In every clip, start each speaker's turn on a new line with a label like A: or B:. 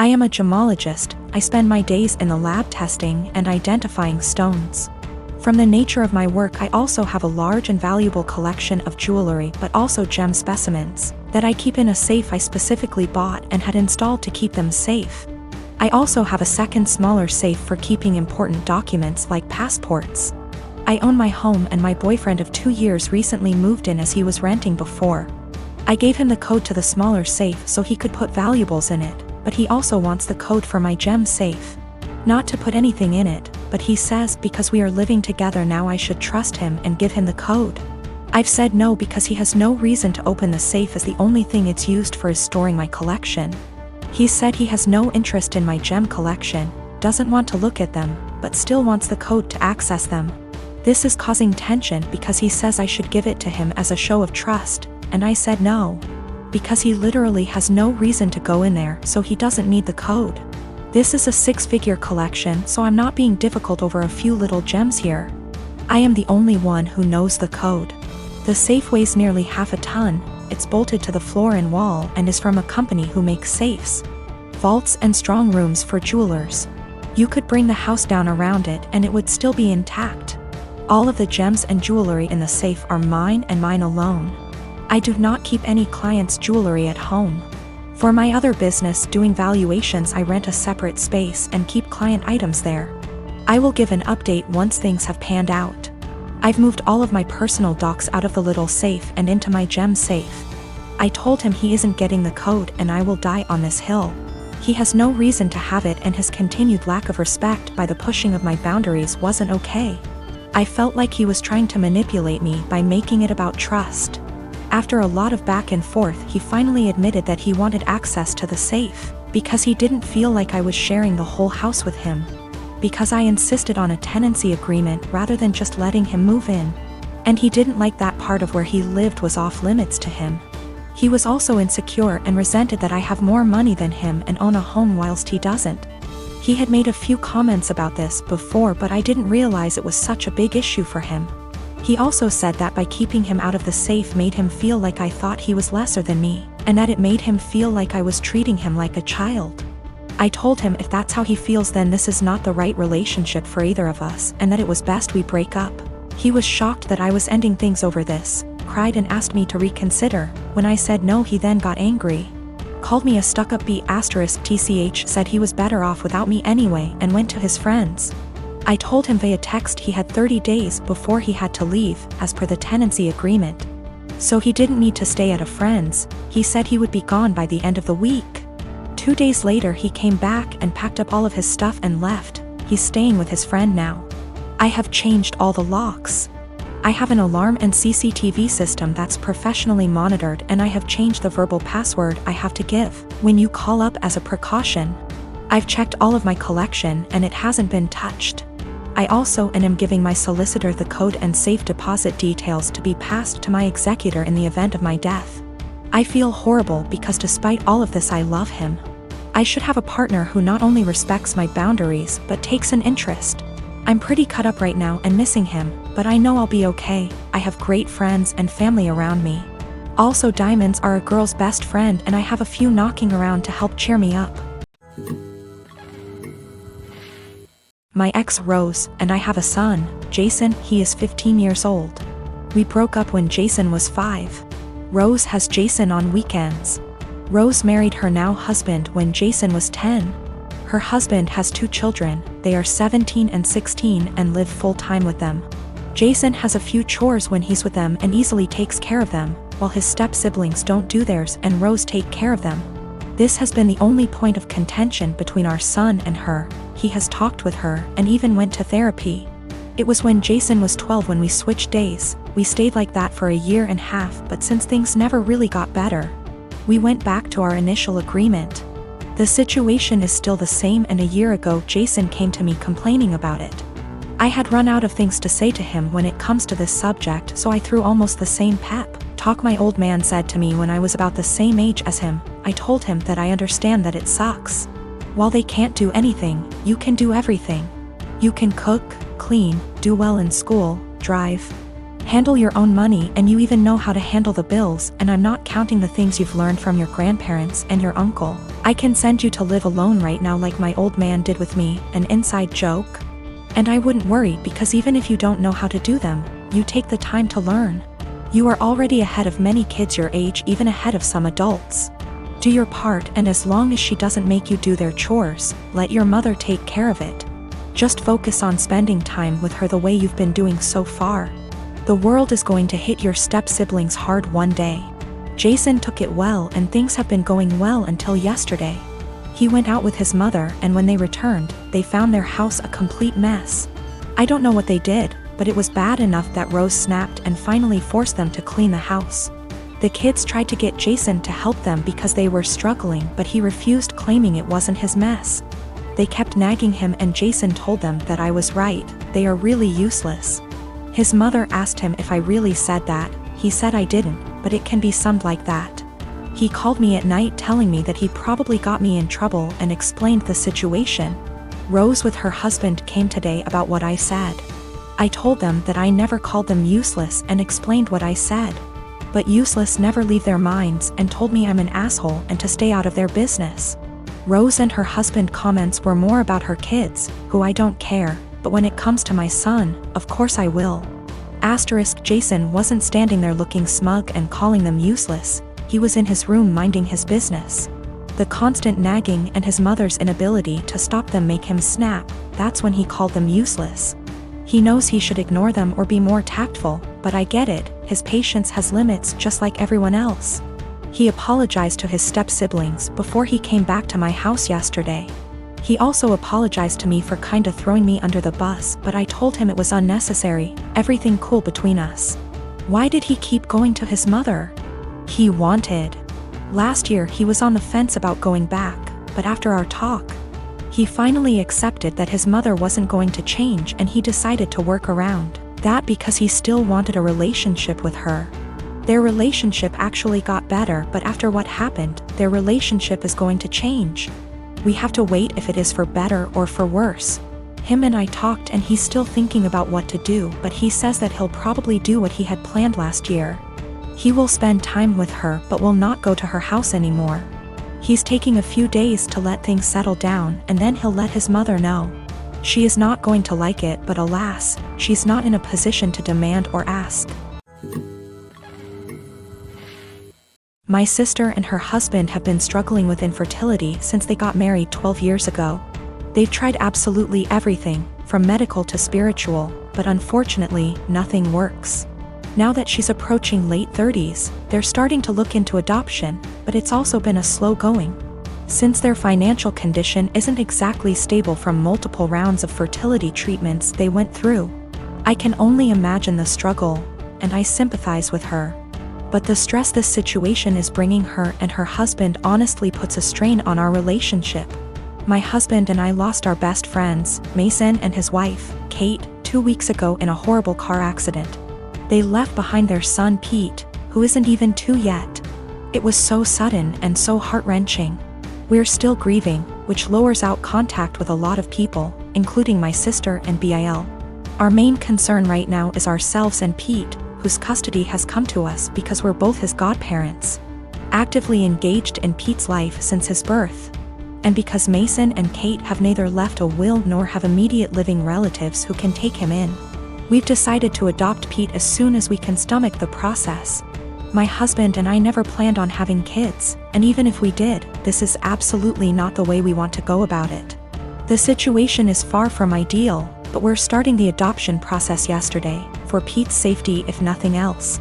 A: I am a gemologist. I spend my days in the lab testing and identifying stones. From the nature of my work, I also have a large and valuable collection of jewelry, but also gem specimens that I keep in a safe I specifically bought and had installed to keep them safe. I also have a second smaller safe for keeping important documents like passports. I own my home, and my boyfriend of 2 years recently moved in as he was renting before. I gave him the code to the smaller safe so he could put valuables in it, but he also wants the code for my gem safe. Not to put anything in it, but he says because we are living together now I should trust him and give him the code. I've said no because he has no reason to open the safe, as the only thing it's used for is storing my collection. He said he has no interest in my gem collection, doesn't want to look at them, but still wants the code to access them. This is causing tension because he says I should give it to him as a show of trust, and I said no. Because he literally has no reason to go in there, so he doesn't need the code. This is a 6-figure collection, so I'm not being difficult over a few little gems here. I am the only one who knows the code. The safe weighs nearly half a ton, it's bolted to the floor and wall, and is from a company who makes safes, vaults and strong rooms for jewelers. You could bring the house down around it and it would still be intact. All of the gems and jewelry in the safe are mine and mine alone. I do not keep any clients' jewelry at home. For my other business doing valuations, I rent a separate space and keep client items there. I will give an update once things have panned out. I've moved all of my personal docs out of the little safe and into my gem safe. I told him he isn't getting the code and I will die on this hill. He has no reason to have it, and his continued lack of respect by the pushing of my boundaries wasn't okay. I felt like he was trying to manipulate me by making it about trust. After a lot of back and forth, he finally admitted that he wanted access to the safe, because he didn't feel like I was sharing the whole house with him. Because I insisted on a tenancy agreement rather than just letting him move in. And he didn't like that part of where he lived was off limits to him. He was also insecure and resented that I have more money than him and own a home whilst he doesn't. He had made a few comments about this before, but I didn't realize it was such a big issue for him. He also said that by keeping him out of the safe made him feel like I thought he was lesser than me, and that it made him feel like I was treating him like a child. I told him if that's how he feels, then this is not the right relationship for either of us, and that it was best we break up. He was shocked that I was ending things over this, cried and asked me to reconsider. When I said no, he then got angry. Called me a stuck-up B*TCH, said he was better off without me anyway, and went to his friends. I told him via text he had 30 days before he had to leave, as per the tenancy agreement. So he didn't need to stay at a friend's. He said he would be gone by the end of the week. 2 days later he came back and packed up all of his stuff and left. He's staying with his friend now. I have changed all the locks. I have an alarm and CCTV system that's professionally monitored, and I have changed the verbal password I have to give when you call up as a precaution. I've checked all of my collection and it hasn't been touched. I also am giving my solicitor the code and safe deposit details to be passed to my executor in the event of my death. I feel horrible because despite all of this I love him. I should have a partner who not only respects my boundaries but takes an interest. I'm pretty cut up right now and missing him, but I know I'll be okay. I have great friends and family around me. Also, diamonds are a girl's best friend, and I have a few knocking around to help cheer me up. My ex Rose, and I have a son, Jason. He is 15 years old. We broke up when Jason was 5. Rose has Jason on weekends. Rose married her now husband when Jason was 10. Her husband has 2 children, they are 17 and 16 and live full-time with them. Jason has a few chores when he's with them and easily takes care of them, while his step-siblings don't do theirs and Rose take care of them. This has been the only point of contention between our son and her. He has talked with her and even went to therapy. It was when Jason was 12 when we switched days. We stayed like that for a year and a half, but since things never really got better, we went back to our initial agreement. The situation is still the same, and a year ago Jason came to me complaining about it. I had run out of things to say to him when it comes to this subject, so I threw almost the same pep talk my old man said to me when I was about the same age as him. I told him that I understand that it sucks. While they can't do anything, you can do everything. You can cook, clean, do well in school, drive. Handle your own money, and you even know how to handle the bills, and I'm not counting the things you've learned from your grandparents and your uncle. I can send you to live alone right now like my old man did with me, an inside joke. And I wouldn't worry, because even if you don't know how to do them, you take the time to learn. You are already ahead of many kids your age, even ahead of some adults. Do your part, and as long as she doesn't make you do their chores, let your mother take care of it. Just focus on spending time with her the way you've been doing so far. The world is going to hit your step-siblings hard one day. Jason took it well, and things have been going well until yesterday. He went out with his mother, and when they returned, they found their house a complete mess. I don't know what they did, but it was bad enough that Rose snapped and finally forced them to clean the house. The kids tried to get Jason to help them because they were struggling, but he refused, claiming it wasn't his mess. They kept nagging him, and Jason told them that I was right, they are really useless. His mother asked him if I really said that. He said I didn't, but it can be summed like that. He called me at night telling me that he probably got me in trouble and explained the situation. Rose with her husband came today about what I said. I told them that I never called them useless and explained what I said. But useless never leave their minds, and told me I'm an asshole and to stay out of their business. Rose and her husband comments were more about her kids, who I don't care, but when it comes to my son, of course I will. Jason wasn't standing there looking smug and calling them useless, he was in his room minding his business. The constant nagging and his mother's inability to stop them make him snap, that's when he called them useless. He knows he should ignore them or be more tactful, but I get it, his patience has limits just like everyone else. He apologized to his step-siblings before he came back to my house yesterday. He also apologized to me for kinda throwing me under the bus, but I told him it was unnecessary, everything cool between us. Why did he keep going to his mother? He wanted. Last year he was on the fence about going back, but after our talk, he finally accepted that his mother wasn't going to change, and he decided to work around that because he still wanted a relationship with her. Their relationship actually got better, but after what happened, their relationship is going to change. We have to wait if it is for better or for worse. Him and I talked, and he's still thinking about what to do, but he says that he'll probably do what he had planned last year. He will spend time with her but will not go to her house anymore. He's taking a few days to let things settle down, and then he'll let his mother know. She is not going to like it, but alas, she's not in a position to demand or ask. My sister and her husband have been struggling with infertility since they got married 12 years ago. They've tried absolutely everything, from medical to spiritual, but unfortunately, nothing works. Now that she's approaching late 30s, they're starting to look into adoption, but it's also been a slow going. Since their financial condition isn't exactly stable from multiple rounds of fertility treatments they went through. I can only imagine the struggle, and I sympathize with her. But the stress this situation is bringing her and her husband honestly puts a strain on our relationship. My husband and I lost our best friends, Mason and his wife, Kate, 2 weeks ago in a horrible car accident. They left behind their son Pete, who isn't even 2 yet. It was so sudden and so heart-wrenching. We're still grieving, which lowers out contact with a lot of people, including my sister and Bil. Our main concern right now is ourselves and Pete, whose custody has come to us because we're both his godparents, actively engaged in Pete's life since his birth. And because Mason and Kate have neither left a will nor have immediate living relatives who can take him in. We've decided to adopt Pete as soon as we can stomach the process. My husband and I never planned on having kids, and even if we did, this is absolutely not the way we want to go about it. The situation is far from ideal, but we're starting the adoption process yesterday, for Pete's safety if nothing else.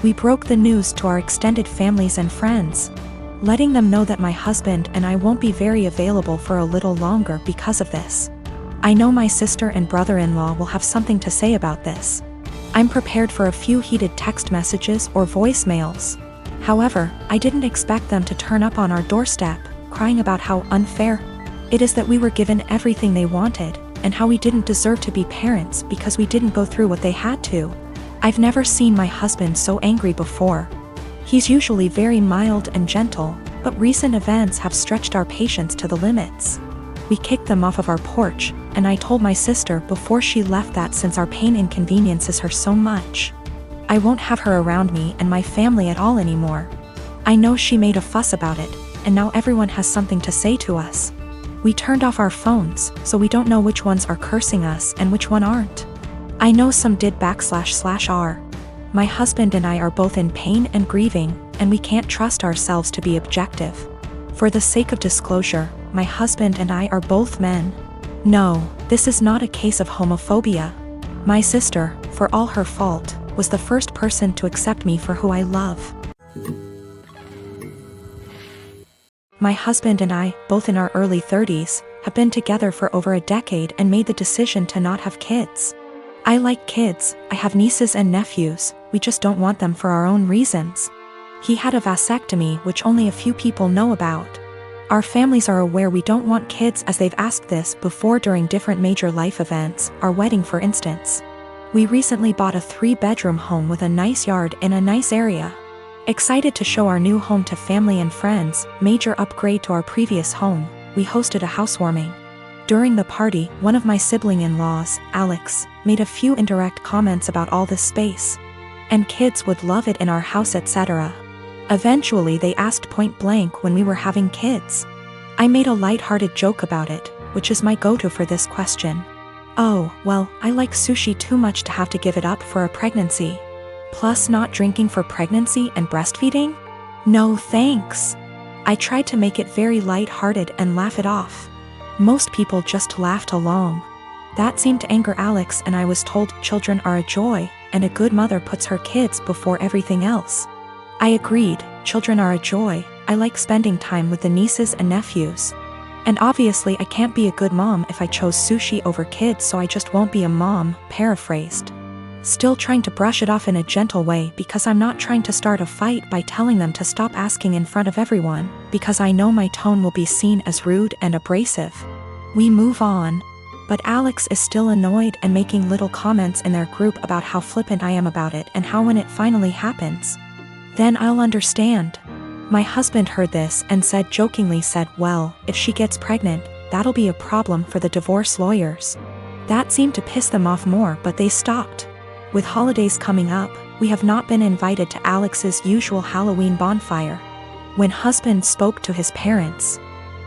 A: We broke the news to our extended families and friends, letting them know that my husband and I won't be very available for a little longer because of this. I know my sister and brother-in-law will have something to say about this. I'm prepared for a few heated text messages or voicemails. However, I didn't expect them to turn up on our doorstep, crying about how unfair it is that we were given everything they wanted, and how we didn't deserve to be parents because we didn't go through what they had to. I've never seen my husband so angry before. He's usually very mild and gentle, but recent events have stretched our patience to the limits. We kicked them off of our porch, and I told my sister before she left that since our pain inconveniences her so much, I won't have her around me and my family at all anymore. I know she made a fuss about it, and now everyone has something to say to us. We turned off our phones, so we don't know which ones are cursing us and which one aren't. I know some did //r. My husband and I are both in pain and grieving, and we can't trust ourselves to be objective. For the sake of disclosure, my husband and I are both men. No, this is not a case of homophobia. My sister, for all her fault, was the first person to accept me for who I love. My husband and I, both in our early 30s, have been together for over a decade and made the decision to not have kids. I like kids, I have nieces and nephews, we just don't want them for our own reasons. He had a vasectomy, which only a few people know about. Our families are aware we don't want kids, as they've asked this before during different major life events, our wedding for instance. We recently bought a 3-bedroom home with a nice yard in a nice area. Excited to show our new home to family and friends, major upgrade to our previous home, we hosted a housewarming. During the party, one of my sibling-in-laws, Alex, made a few indirect comments about all this space. And kids would love it in our house, etc. Eventually they asked point blank when we were having kids. I made a light-hearted joke about it, which is my go-to for this question. Oh, well, I like sushi too much to have to give it up for a pregnancy. Plus not drinking for pregnancy and breastfeeding? No thanks. I tried to make it very light-hearted and laugh it off. Most people just laughed along. That seemed to anger Alex, and I was told children are a joy, and a good mother puts her kids before everything else. I agreed, children are a joy, I like spending time with the nieces and nephews. And obviously I can't be a good mom if I chose sushi over kids, so I just won't be a mom, paraphrased. Still trying to brush it off in a gentle way because I'm not trying to start a fight by telling them to stop asking in front of everyone, because I know my tone will be seen as rude and abrasive. We move on. But Alex is still annoyed and making little comments in their group about how flippant I am about it and how when it finally happens, then I'll understand. My husband heard this and jokingly said, well, if she gets pregnant, that'll be a problem for the divorce lawyers. That seemed to piss them off more, but they stopped. With holidays coming up, we have not been invited to Alex's usual Halloween bonfire. When husband spoke to his parents,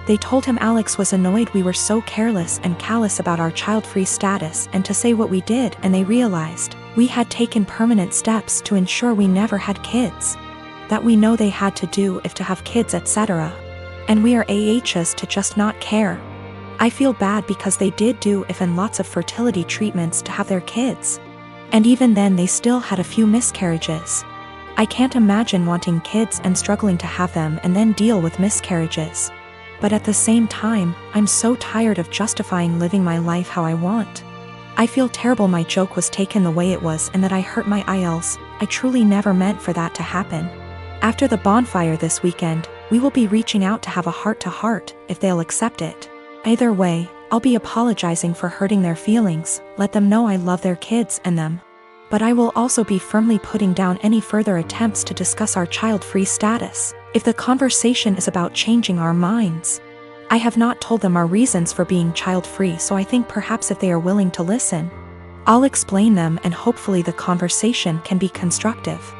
A: they told him Alex was annoyed we were so careless and callous about our child-free status and to say what we did, and they realized we had taken permanent steps to ensure we never had kids. That we know they had to do if to have kids, etc. And we are AHs to just not care. I feel bad because they did do if and lots of fertility treatments to have their kids. And even then they still had a few miscarriages. I can't imagine wanting kids and struggling to have them and then deal with miscarriages. But at the same time, I'm so tired of justifying living my life how I want. I feel terrible my joke was taken the way it was and that I hurt my IELTS. I truly never meant for that to happen. After the bonfire this weekend, we will be reaching out to have a heart-to-heart, if they'll accept it. Either way, I'll be apologizing for hurting their feelings, let them know I love their kids and them. But I will also be firmly putting down any further attempts to discuss our child-free status, if the conversation is about changing our minds. I have not told them our reasons for being child-free, so I think perhaps if they are willing to listen, I'll explain them and hopefully the conversation can be constructive.